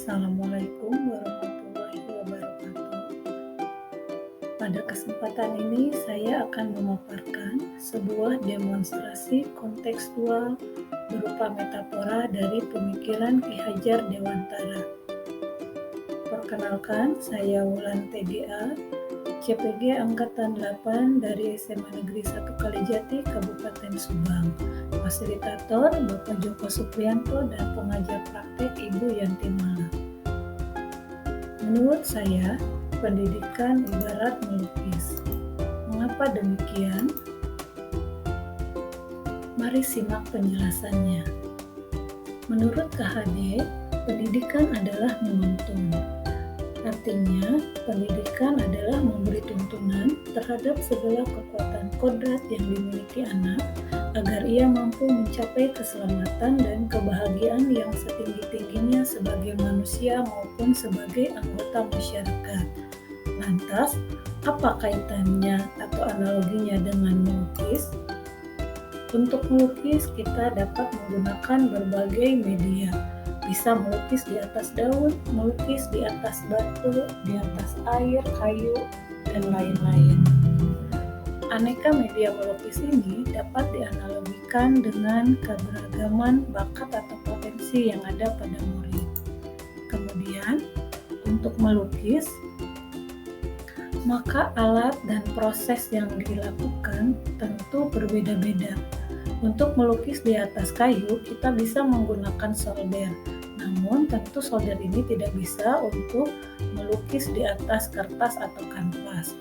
Assalamualaikum warahmatullahi wabarakatuh. Pada kesempatan ini saya akan memaparkan sebuah demonstrasi kontekstual berupa metafora dari pemikiran Ki Hajar Dewantara. Perkenalkan, saya Wulan TGA, CPG Angkatan 8 dari SMA Negeri 1 Kalijati, Kabupaten Subang. Fasilitator Bapak Joko Supriyanto dan pengajar praktek Ibu Yanti Mala. Menurut saya, pendidikan ibarat melukis. Mengapa demikian? Mari simak penjelasannya. Menurut KHD, pendidikan adalah menuntun. Artinya, pendidikan adalah memberi tuntunan terhadap segala kekuatan kodrat yang dimiliki anak agar ia mampu mencapai keselamatan dan kebahagiaan yang setinggi-tingginya sebagai manusia maupun sebagai anggota masyarakat. Lantas, apa kaitannya atau analoginya dengan melukis? Untuk melukis, kita dapat menggunakan berbagai media. Bisa melukis di atas daun, melukis di atas batu, di atas air, kayu, dan lain-lain. Aneka media melukis ini dapat dianalogikan dengan keberagaman bakat atau potensi yang ada pada murid. Kemudian, untuk melukis, maka alat dan proses yang dilakukan tentu berbeda-beda. Untuk melukis di atas kayu, kita bisa menggunakan solder. Namun, tentu solder ini tidak bisa untuk melukis di atas kertas atau kanvas.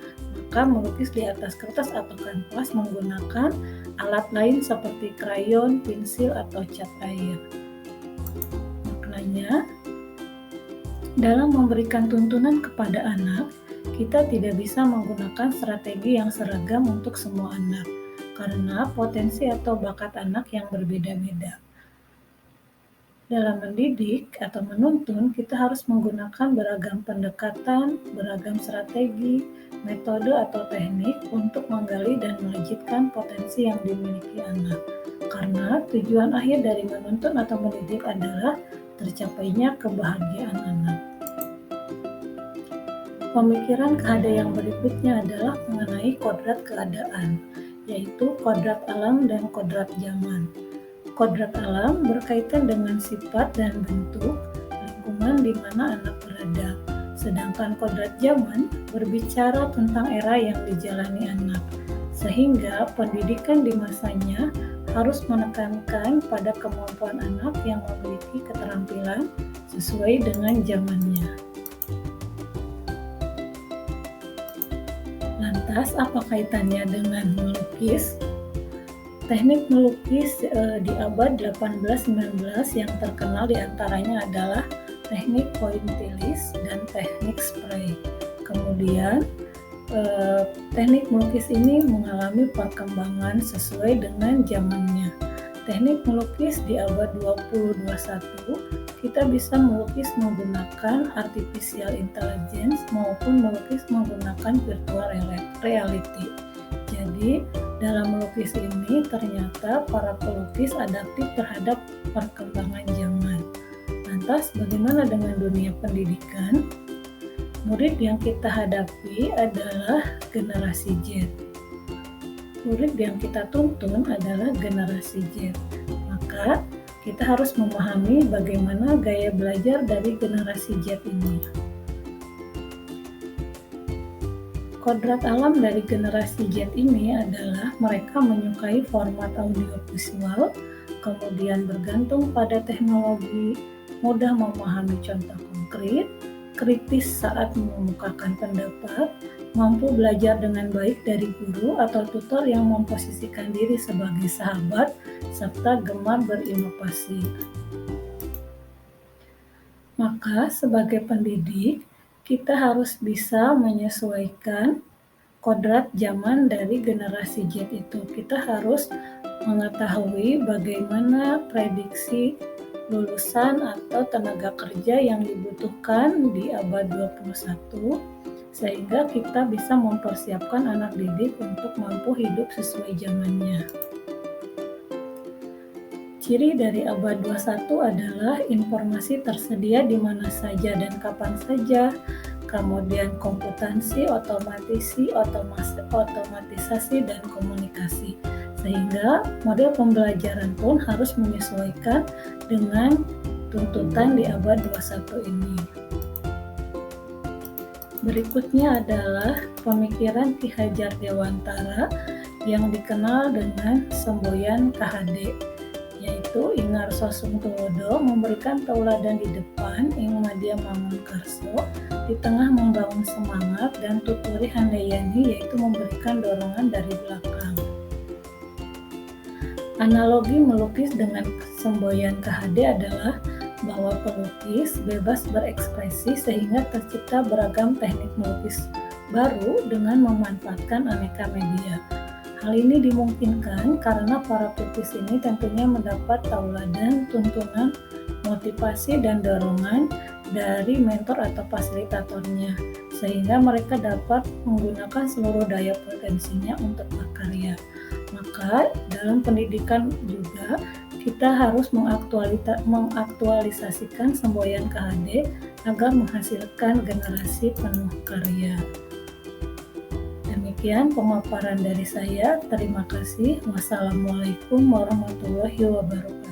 Maka melukis di atas kertas atau kanvas menggunakan alat lain seperti krayon, pensil, atau cat air. Maknanya, dalam memberikan tuntunan kepada anak, kita tidak bisa menggunakan strategi yang seragam untuk semua anak, karena potensi atau bakat anak yang berbeda-beda. Dalam mendidik atau menuntun, kita harus menggunakan beragam pendekatan, beragam strategi, metode atau teknik untuk menggali dan melejitkan potensi yang dimiliki anak. Karena tujuan akhir dari menuntun atau mendidik adalah tercapainya kebahagiaan anak. Pemikiran KHD yang berikutnya adalah mengenai kodrat keadaan, yaitu kodrat alam dan kodrat zaman. Kodrat alam berkaitan dengan sifat dan bentuk lingkungan di mana anak berada, sedangkan kodrat zaman berbicara tentang era yang dijalani anak, sehingga pendidikan di masanya harus menekankan pada kemampuan anak yang memiliki keterampilan sesuai dengan zamannya. Lantas, apa kaitannya dengan melukis? Teknik melukis di abad 18-19 yang terkenal diantaranya adalah teknik pointillis dan teknik spray. Kemudian, teknik melukis ini mengalami perkembangan sesuai dengan zamannya. Teknik melukis di abad 20-21, kita bisa melukis menggunakan artificial intelligence maupun melukis menggunakan virtual reality. Jadi, dalam melukis ini ternyata para pelukis adaptif terhadap perkembangan zaman. Lantas, bagaimana dengan dunia pendidikan? Murid yang kita hadapi adalah generasi Z. Murid yang kita tuntun adalah generasi Z. Maka, kita harus memahami bagaimana gaya belajar dari generasi Z ini. Kodrat alam dari generasi Z ini adalah mereka menyukai format audiovisual, kemudian bergantung pada teknologi, mudah memahami contoh konkret, kritis saat mengemukakan pendapat, mampu belajar dengan baik dari guru atau tutor yang memposisikan diri sebagai sahabat, serta gemar berinovasi. Maka sebagai pendidik, kita harus bisa menyesuaikan kodrat zaman dari generasi Z itu. Kita harus mengetahui bagaimana prediksi lulusan atau tenaga kerja yang dibutuhkan di abad 21, sehingga kita bisa mempersiapkan anak didik untuk mampu hidup sesuai zamannya. Ciri dari abad 21 adalah informasi tersedia di mana saja dan kapan saja, kemudian komputansi, otomatisasi, dan komunikasi. Sehingga model pembelajaran pun harus menyesuaikan dengan tuntutan di abad 21 ini. Berikutnya adalah pemikiran Ki Hajar Dewantara yang dikenal dengan semboyan KHD, yaitu Ingarso Sungtulodo memberikan tauladan di depan, ing madya Mangunkarso di tengah membangun semangat, dan tuturi handayani yaitu memberikan dorongan dari belakang. Analogi melukis dengan semboyan KHD adalah bahwa pelukis bebas berekspresi sehingga tercipta beragam teknik melukis baru dengan memanfaatkan aneka media. Hal ini dimungkinkan karena para pelukis ini tentunya mendapat tauladan, tuntunan, motivasi, dan dorongan dari mentor atau fasilitatornya, sehingga mereka dapat menggunakan seluruh daya potensinya untuk berkarya. Maka dalam pendidikan juga kita harus mengaktualisasikan semboyan KHD agar menghasilkan generasi penuh karya. Demikian pemaparan dari saya. Terima kasih. Wassalamualaikum warahmatullahi wabarakatuh.